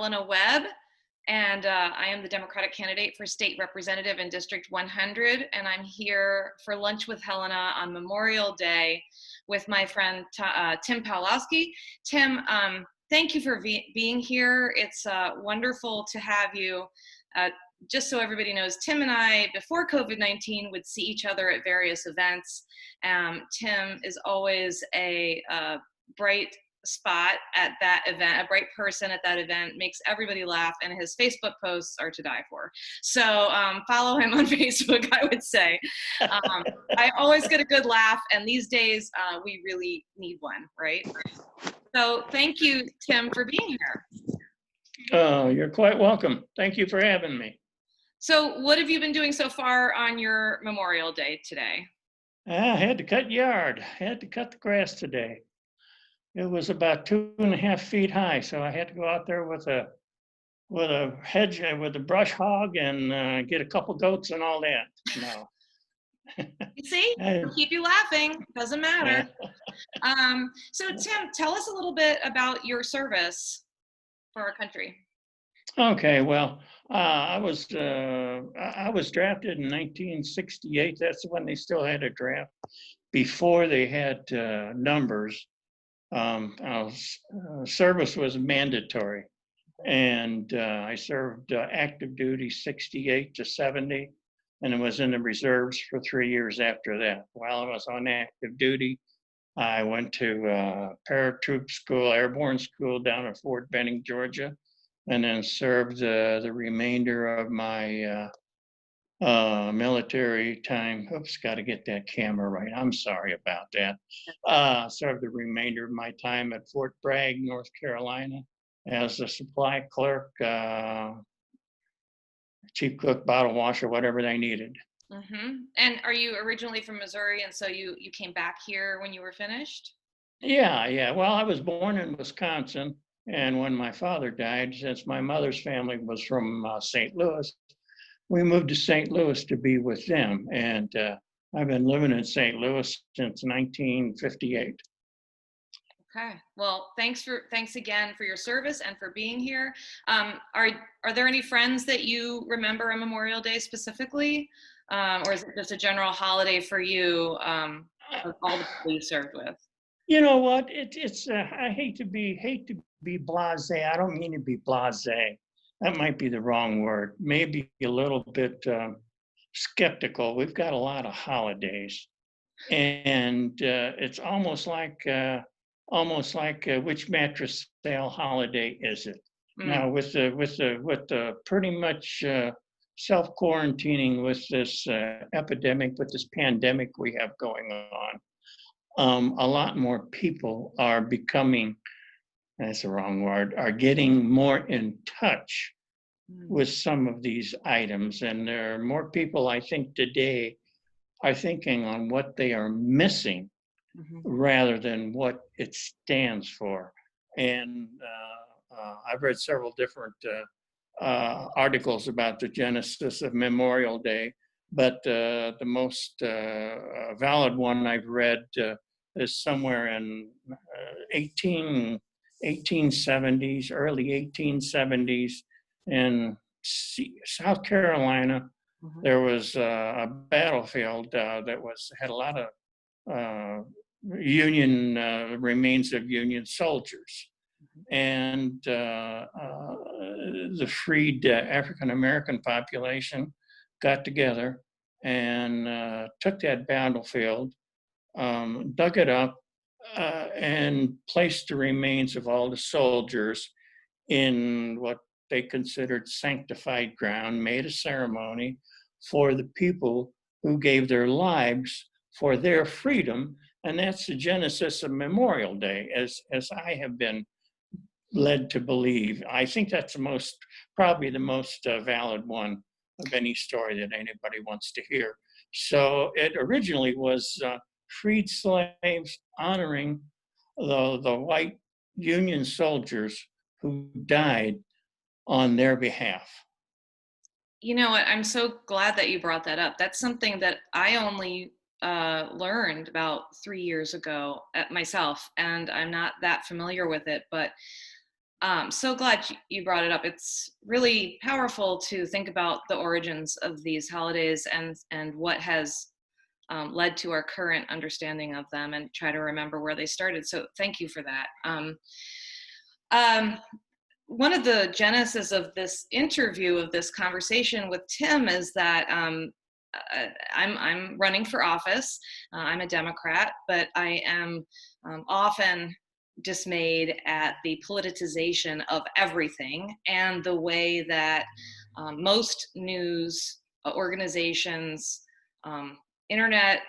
Helena Webb, and I am the Democratic candidate for state representative in District 100, and I'm here for lunch with Helena on Memorial Day with my friend Tim Pawlowski. Tim, thank you for being here. It's wonderful to have you. Just so everybody knows, Tim and I, before COVID-19, would see each other at various events. Tim is always a bright spot at that event, a bright person at that event, makes everybody laugh, and his Facebook posts are to die for. So follow him on Facebook, I would say. I always get a good laugh, and these days we really need one, right? So thank you, Tim, for being here. Oh, you're quite welcome. Thank you for having me. So what have you been doing so far on your Memorial Day today? I had to cut yard. Had to cut the grass today. It was about 2.5 feet high, so I had to go out there with a hedge, with a brush hog, and get a couple goats and all that. No. You see, we'll keep you laughing. Doesn't matter. So Tim, tell us a little bit about your service for our country. Okay, well, I was drafted in 1968. That's when they still had a draft. Before they had numbers, service was mandatory, and I served active duty 68 to 70, and I was in the reserves for 3 years after that. While I was on active duty, I went to paratroop school, airborne school down in Fort Benning, Georgia, and then served the remainder of my military time. Oops, got to get that camera right. I'm sorry about that. Served the remainder of my time at Fort Bragg, North Carolina, as a supply clerk, chief cook, bottle washer, whatever they needed. Mm-hmm. And are you originally from Missouri, and so you came back here when you were finished? Yeah. Well, I was born in Wisconsin, and when my father died, since my mother's family was from St. Louis, we moved to St. Louis to be with them. And I've been living in St. Louis since 1958. Okay. Well, thanks again for your service and for being here. Are there any friends that you remember on Memorial Day specifically, or is it just a general holiday for you, of all the people you served with? You know what? It's I hate to be blasé. I don't mean to be blasé. That might be the wrong word. Maybe a little bit skeptical. We've got a lot of holidays, and it's almost like which mattress sale holiday is it? Now with the pretty much self-quarantining with this epidemic, with this pandemic we have going on, a lot more people are becoming, that's the wrong word, are getting more in touch with some of these items. And there are more people, I think, today are thinking on what they are missing rather than what it stands for. And I've read several different articles about the genesis of Memorial Day, but the most valid one I've read is somewhere in 1870s, early 1870s, in South Carolina. There was a battlefield that had a lot of Union remains of Union soldiers, and the freed African American population got together and took that battlefield, dug it up, and placed the remains of all the soldiers in what they considered sanctified ground, made a ceremony for the people who gave their lives for their freedom. And that's the genesis of Memorial Day, as I have been led to believe. I think that's probably the most valid one of any story that anybody wants to hear. So it originally was freed slaves honoring the white Union soldiers who died on their behalf. You know what? I'm so glad that you brought that up. That's something that I only learned about 3 years ago myself, and I'm not that familiar with it. But So glad you brought it up. It's really powerful to think about the origins of these holidays and what has led to our current understanding of them, and try to remember where they started. So thank you for that. Um, One of the genesis of this interview, of this conversation with Tim, is that I'm running for office. I'm a Democrat, but I am often dismayed at the politicization of everything and the way that most news organizations, internet,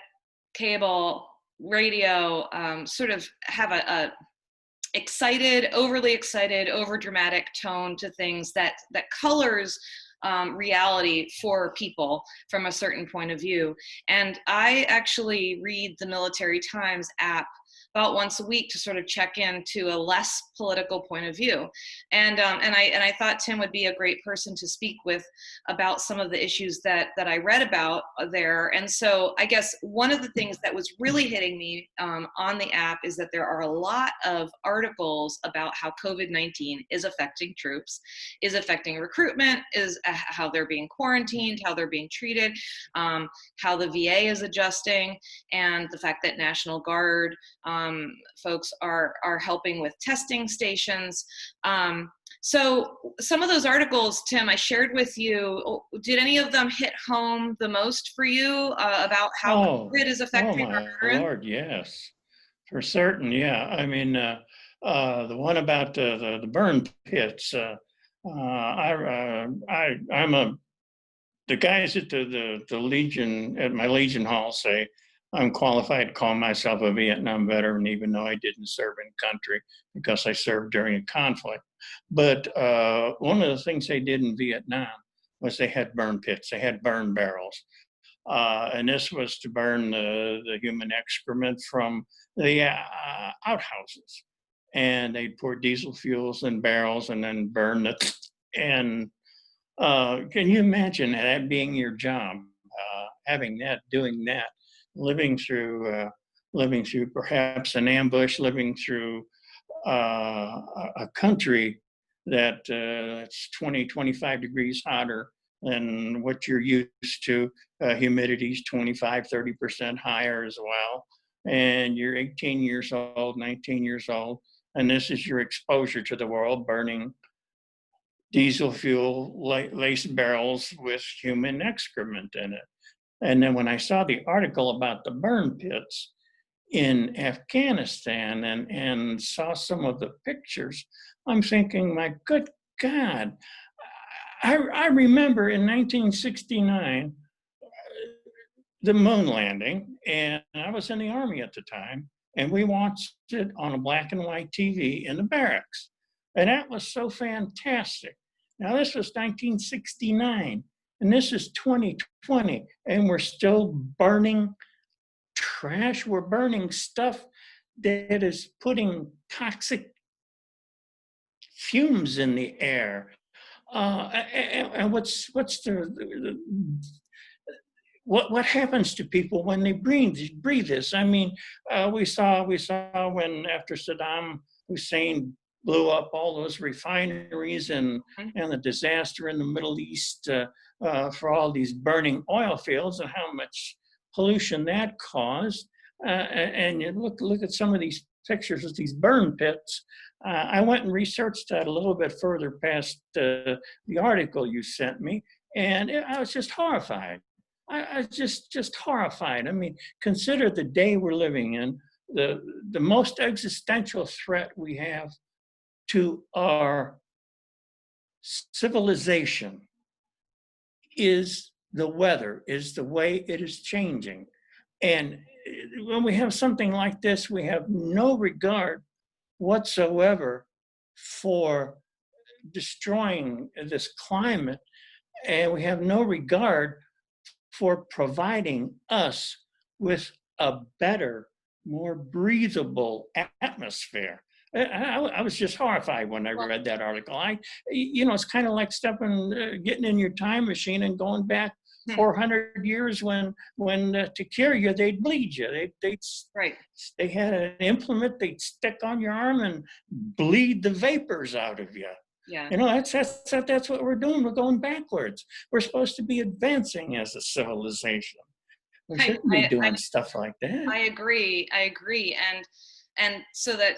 cable, radio, sort of have a overly excited, over dramatic tone to things that colors reality for people from a certain point of view. And I actually read the Military Times app about once a week to sort of check in to a less political point of view. And I thought Tim would be a great person to speak with about some of the issues that I read about there. And so I guess one of the things that was really hitting me on the app is that there are a lot of articles about how COVID-19 is affecting troops, is affecting recruitment, is how they're being quarantined, how they're being treated, how the VA is adjusting, and the fact that National Guard folks are helping with testing stations. So some of those articles, Tim, I shared with you. Did any of them hit home the most for you about how COVID is affecting our my veterans? Lord, yes, for certain. Yeah, I mean, the one about the burn pits. I'm a the guys at the Legion, at my Legion Hall, say I'm qualified to call myself a Vietnam veteran, even though I didn't serve in country because I served during a conflict. But one of the things they did in Vietnam was they had burn pits, they had burn barrels. And this was to burn the human excrement from the outhouses. And they'd pour diesel fuels in barrels and then burn it. And can you imagine that being your job, having that, doing that, living through, living through perhaps an ambush, living through a country that it's 20, 25 degrees hotter than what you're used to. Humidity's 25, 30% higher as well. And you're 18 years old, 19 years old, and this is your exposure to the world, burning diesel fuel laced barrels with human excrement in it. And then when I saw the article about the burn pits in Afghanistan and saw some of the pictures, I'm thinking, my good God, I remember in 1969, the moon landing, and I was in the Army at the time, and we watched it on a black and white TV in the barracks. And that was so fantastic. Now, this was 1969, and this is 2020, and we're still burning trash. We're burning stuff that is putting toxic fumes in the air. And what happens to people when they breathe this? I mean, we saw when after Saddam Hussein blew up all those refineries and the disaster in the Middle East for all these burning oil fields and how much pollution that caused. And you look at some of these pictures of these burn pits. I went and researched that a little bit further past the article you sent me, and I was just horrified. I was just horrified. I mean, consider the day we're living in. The most existential threat we have to our civilization is the weather, is the way it is changing. And when we have something like this, we have no regard whatsoever for destroying this climate, and we have no regard for providing us with a better, more breathable atmosphere. I was just horrified when I read that article. It's kind of like getting in your time machine and going back Hmm. 400 years when to cure you, they'd bleed you. Right. They had an implement they'd stick on your arm and bleed the vapors out of you. Yeah. You know, that's what we're doing. We're going backwards. We're supposed to be advancing as a civilization. We I, shouldn't be I, doing stuff like that. I agree. I agree. And so that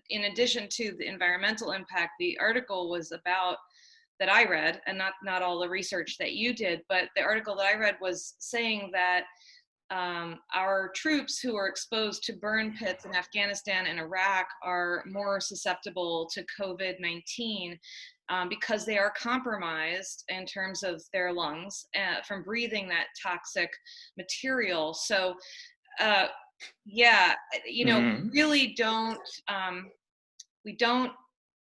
in addition to the environmental impact, the article was about that I read, and not all the research that you did, but the article that I read was saying that our troops who are exposed to burn pits in Afghanistan and Iraq are more susceptible to COVID-19 because they are compromised in terms of their lungs from breathing that toxic material. So, uh, yeah, Mhm. we don't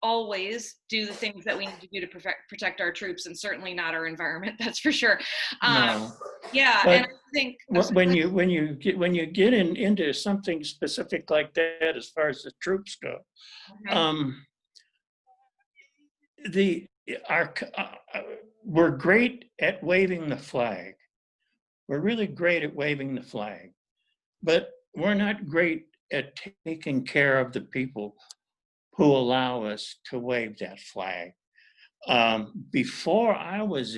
always do the things that we need to do to protect our troops, and certainly not our environment. That's for sure. Um, No, yeah, and I but think when you get into something specific like that, as far as the troops go, Mhm. um, the our we're great at waving the flag. We're really great at waving the flag, but we're not great at taking care of the people who allow us to wave that flag. Before I was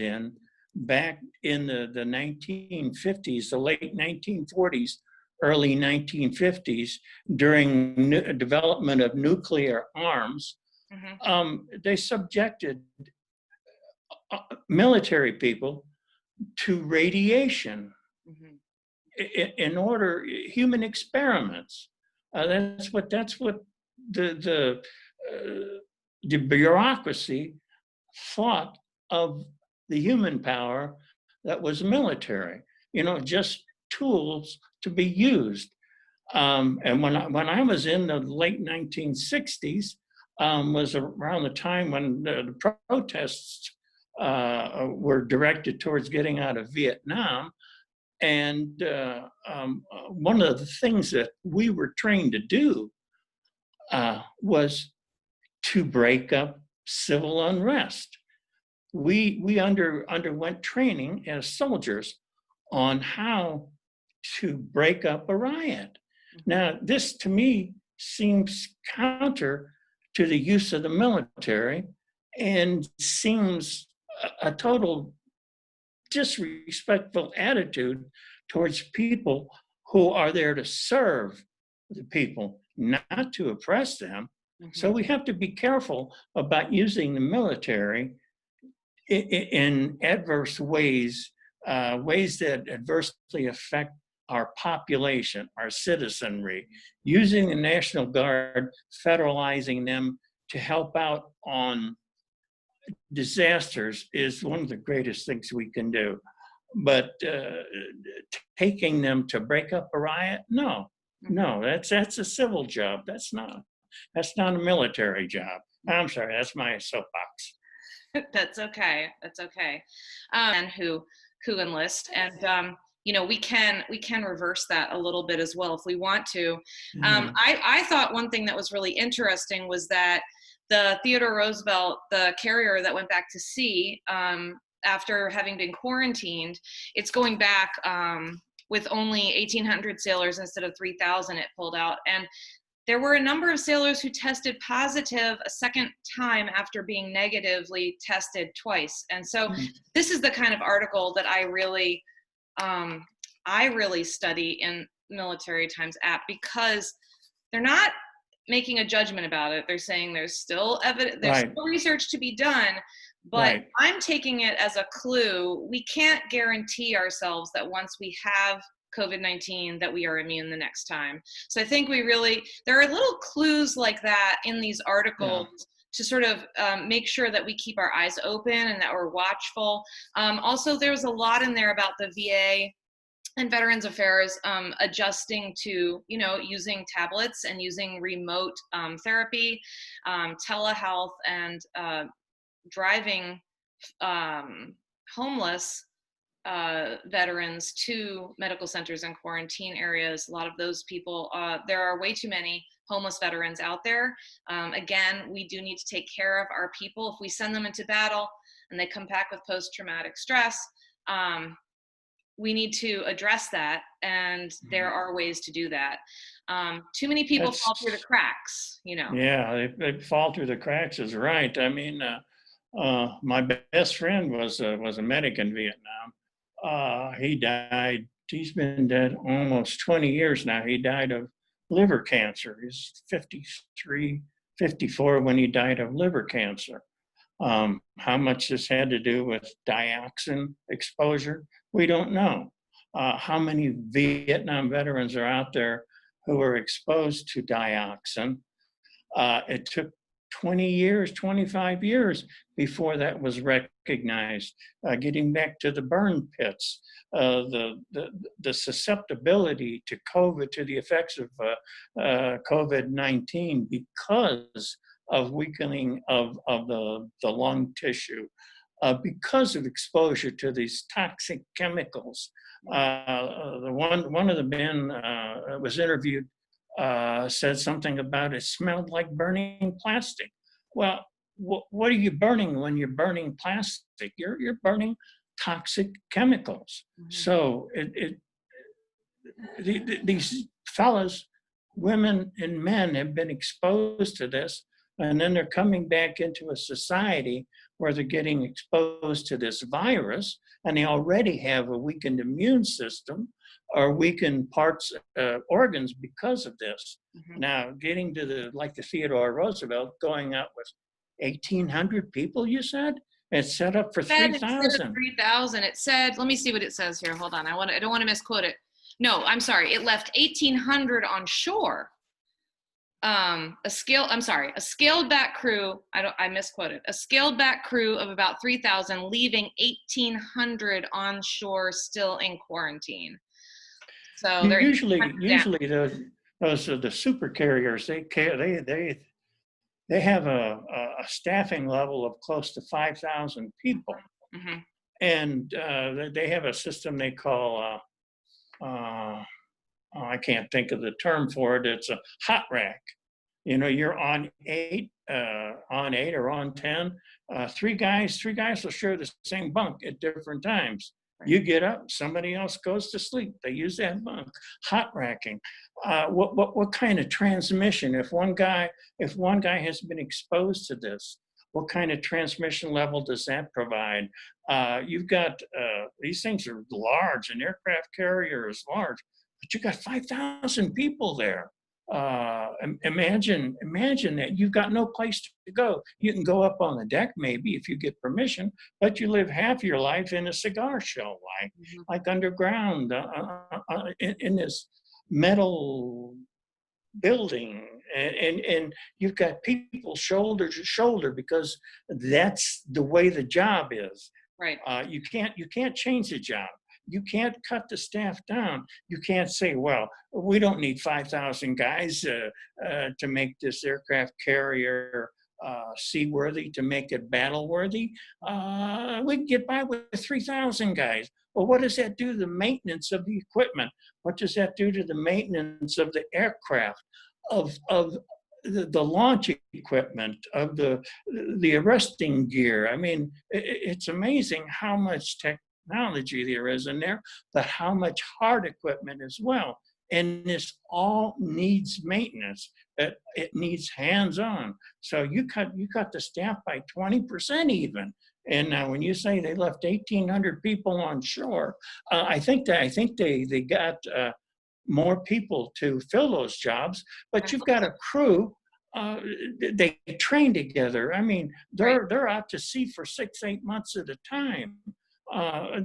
back in the 1950s, the late 1940s, early 1950s, during development of nuclear arms, Mhm. they subjected military people to radiation Mhm. in order human experiments. That's what the the bureaucracy thought of the human power that was military. You know, just tools to be used. And when I was in the late 1960s, was around the time when the protests were directed towards getting out of Vietnam. And one of the things that we were trained to do was to break up civil unrest. We underwent training as soldiers on how to break up a riot. Now, this to me seems counter to the use of the military and seems a total disrespectful attitude towards people who are there to serve the people, not to oppress them. So Mhm. we have to be careful about using the military in adverse ways, ways that adversely affect our population, our citizenry, using the National Guard, federalizing them to help out on disasters is one of the greatest things we can do. But taking them to break up a riot, no, Mhm. no, that's a civil job. That's not a military job. I'm sorry, that's my soapbox. That's okay. That's okay. And who enlist, and we can reverse that a little bit as well if we want to. Yeah. I thought one thing that was really interesting was that the Theodore Roosevelt, the carrier that went back to sea after having been quarantined, it's going back with only 1,800 sailors instead of 3,000. It pulled out, and there were a number of sailors who tested positive a second time after being negatively tested twice. And so this is the kind of article that um, I really study in Military Times app, because they're not making a judgment about it. They're saying there's still evidence, there's Right, still research to be done, but right. I'm taking it as a clue. We can't guarantee ourselves that once we have COVID-19 that we are immune the next time. So I think there are little clues like that in these Yeah. articles to sort of make sure that we keep our eyes open and that we're watchful. Also, there's a lot in there about the VA and Veterans Affairs adjusting to, using tablets and using remote therapy, telehealth, and driving homeless veterans to medical centers and quarantine areas. A lot of those people, there are way too many homeless veterans out there. Again, we do need to take care of our people. If we send them into battle and they come back with post-traumatic stress, we need to address that, and there Mhm. are ways to do that. Too many people fall through the That's, cracks, you know. yeah, they fall through the cracks is right. I mean, my best friend was a medic in Vietnam. He died. He's been dead almost 20 years now. He died of liver cancer. He's 53, 54 when he died of liver cancer. How much this had to do with dioxin exposure, we don't know. How many Vietnam veterans are out there who were exposed to dioxin? It took 20 years, 25 years before that was recognized. Getting back to the burn pits, the susceptibility to COVID, to the effects of COVID-19 because of weakening of the lung tissue, because of exposure to these toxic chemicals. One of the men was interviewed, said something about it smelled like burning plastic. Well, what are you burning when you're burning plastic? You're burning toxic chemicals. Mhm. So these fellas, women and men have been exposed to this, and then they're coming back into a society where they're getting exposed to this virus, and they already have a weakened immune system or weakened parts, organs because of this. Mhm. Now, getting to the Theodore Roosevelt, going out with 1,800 people, you said? It's set up for Said instead of 3,000. 3,000, it said, let me see what it says here. Hold on. I don't want to misquote it. No, I'm sorry. It left 1,800 on shore. A scaled back crew. I misquoted. A scaled back crew of about 3,000, leaving 1,800 on shore still in quarantine. So they're Usually, 100 down. usually those are the super carriers. They have a staffing level of close to 5,000 people, Mhm. and they have a system they call, oh, I can't think of the term for it. It's a hot rack. You know, you're on eight or on 10. Three guys will share the same bunk at different times. Right. You get up, somebody else goes to sleep. They use that bunk. Hot racking. What kind of transmission? If one guy has been exposed to this, what kind of transmission level does that provide? You've got these things are large. An aircraft carrier is large, but you got 5,000 people there. Imagine that you've got no place to go. You can go up on the deck maybe if you get permission, but you live half your life in a cigar shell, Mhm. like underground, in this metal building, and you've got people shoulder to shoulder because that's the way the job is. Right. You can't change the job. You can't cut the staff down. You can't say, well, we don't need 5,000 guys to make this aircraft carrier seaworthy, to make it battle worthy. We can get by with 3,000 guys. Well, what does that do to the maintenance of the equipment? What does that do to the maintenance of the aircraft, of the launch equipment, of the arresting gear? I mean, it's amazing how much technology there is in there, but how much hard equipment as well. And this all needs maintenance. It needs hands-on. So you cut the staff by 20% even. And now, when you say they left 1,800 people on shore, I think they got more people to fill those jobs, I but you've hope got so. a crew. They train together. I mean, Right. they're out to sea for 6, 8 months at a time.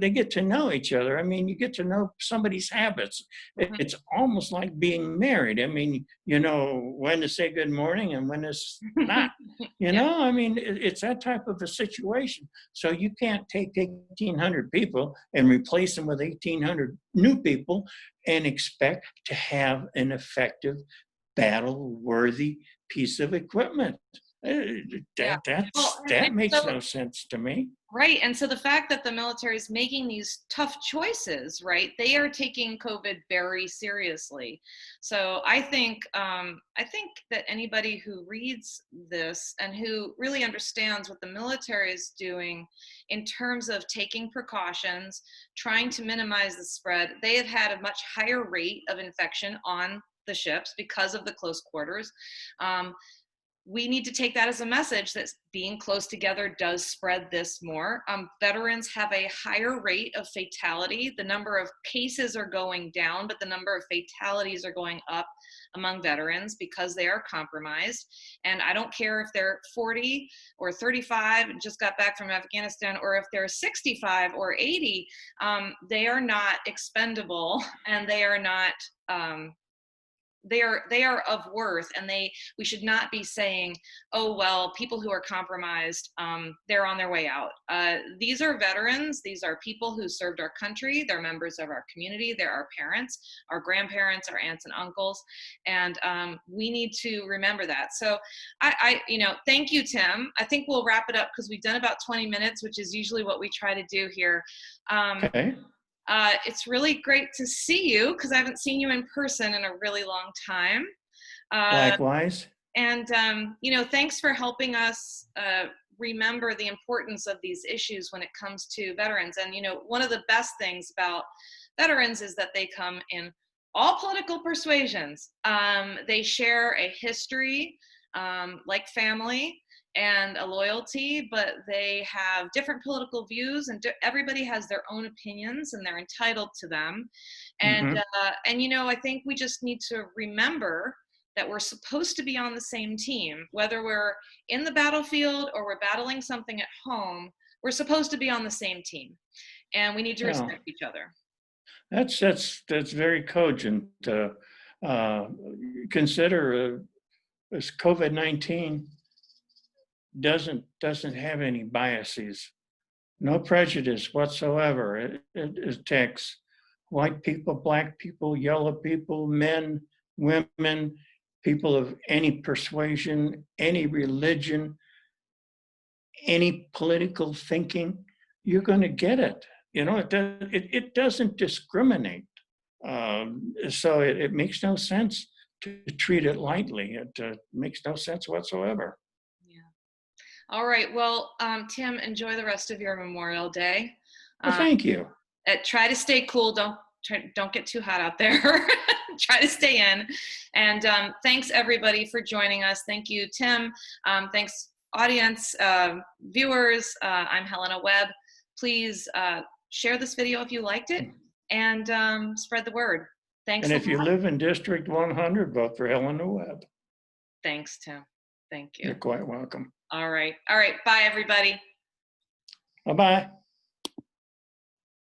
They get to know each other. I mean, you get to know somebody's habits. Mhm. It's almost like being married. I mean, you know when to say good morning and when it's not. Yeah. I mean, it's that type of a situation. So you can't take 1,800 people and replace them with 1,800 new people and expect to have an effective battle worthy piece of equipment. Yeah. Well, That makes so no sense to me. right. And so the fact that the military is making these tough choices, right? They are taking COVID very seriously. So I think that anybody who reads this and who really understands what the military is doing in terms of taking precautions, trying to minimize the spread, they have had a much higher rate of infection on the ships because of the close quarters. Um, we need to take that as a message that being close together does spread this more. Veterans have a higher rate of fatality. The number of cases are going down, but the number of fatalities are going up among veterans because they are compromised. And I don't care if they're 40 or 35 and just got back from Afghanistan, or if they're 65 or 80, they are not expendable, and they are not they are of worth, and we should not be saying, oh well, people who are compromised, they're on their way out. These are veterans. These are people who served our country. They're members of our community. They're our parents, our grandparents, our aunts and uncles, and we need to remember that. So thank you, Tim. I think we'll wrap it up because we've done about 20 minutes, which is usually what we try to do here. Okay. It's really great to see you because I haven't seen you in person in a really long time. Likewise. And, thanks for helping us remember the importance of these issues when it comes to veterans. And, one of the best things about veterans is that they come in all political persuasions. They share a history, like family, and a loyalty, but they have different political views, and everybody has their own opinions, and they're entitled to them. And Mm-hmm. I think we just need to remember that we're supposed to be on the same team, whether we're in the battlefield or we're battling something at home. We're supposed to be on the same team, and we need to Yeah. respect each other. That's very cogent. Uh, Consider this COVID-19 doesn't have any biases, no prejudice whatsoever. It attacks white people, black people, yellow people, men, women, people of any persuasion, any religion, any political thinking. You're going to get it. It doesn't discriminate. So it makes no sense to treat it lightly. It makes no sense whatsoever. Yeah. All right. Well, Tim, enjoy the rest of your Memorial Day. Well, thank you. Try to stay cool. Don't get too hot out there. Try to stay in. And thanks everybody for joining us. Thank you, Tim. Thanks audience, viewers. I'm Helena Webb. Please share this video if you liked it, and spread the word. Thanks And a if you lot. live in District 100, vote for Helena Webb. Thanks, Tim. Thank you. You're quite welcome. All right. All right. Bye, everybody. Bye-bye.